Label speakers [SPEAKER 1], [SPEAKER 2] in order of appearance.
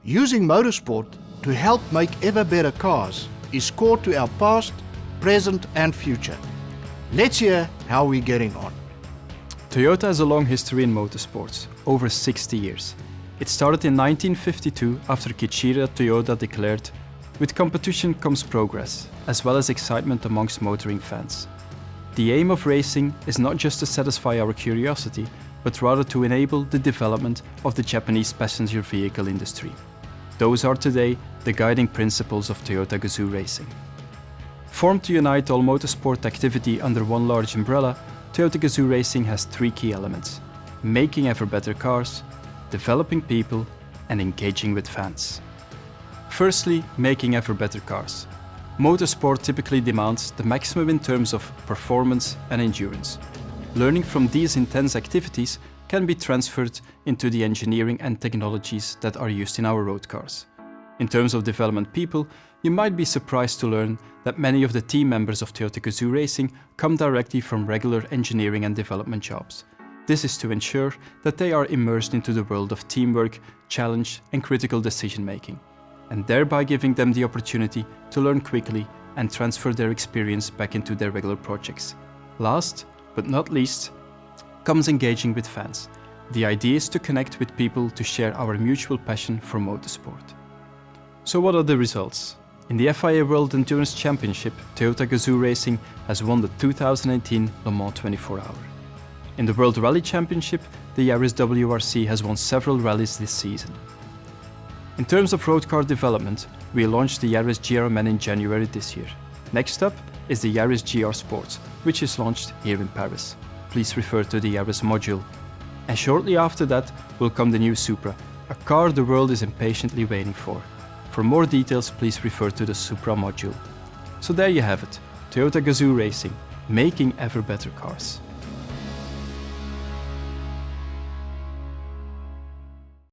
[SPEAKER 1] Using motorsport to help make ever better cars is core to our past, present and future. Let's hear how we're getting on.
[SPEAKER 2] Toyota has a long history in motorsports, over 60 years. It started in 1952 after Kiichiro Toyoda declared, "With competition comes progress, as well as excitement amongst motoring fans." The aim of racing is not just to satisfy our curiosity, but rather to enable the development of the Japanese passenger vehicle industry. Those are today the guiding principles of Toyota Gazoo Racing. Formed to unite all motorsport activity under one large umbrella, Toyota Gazoo Racing has three key elements: making ever better cars, developing people, and engaging with fans. Firstly, making ever better cars. Motorsport typically demands the maximum in terms of performance and endurance. Learning from these intense activities can be transferred into the engineering and technologies that are used in our road cars. In terms of development people, you might be surprised to learn that many of the team members of Toyota Gazoo Racing come directly from regular engineering and development jobs. This is to ensure that they are immersed into the world of teamwork, challenge and critical decision making, and thereby giving them the opportunity to learn quickly and transfer their experience back into their regular projects. Last but not least comes engaging with fans. The idea is to connect with people to share our mutual passion for motorsport. So what are the results? In the FIA World Endurance Championship, Toyota Gazoo Racing has won the 2018 Le Mans 24-hour. In the World Rally Championship, the Yaris WRC has won several rallies this season. In terms of road car development, we launched the Yaris GR-MAN in January this year. Next up is the Yaris GR Sport, which is launched here in Paris. Please refer to the Yaris module. And shortly after that will come the new Supra, a car the world is impatiently waiting for. For more details, please refer to the Supra module. So there you have it, Toyota Gazoo Racing, making ever better cars.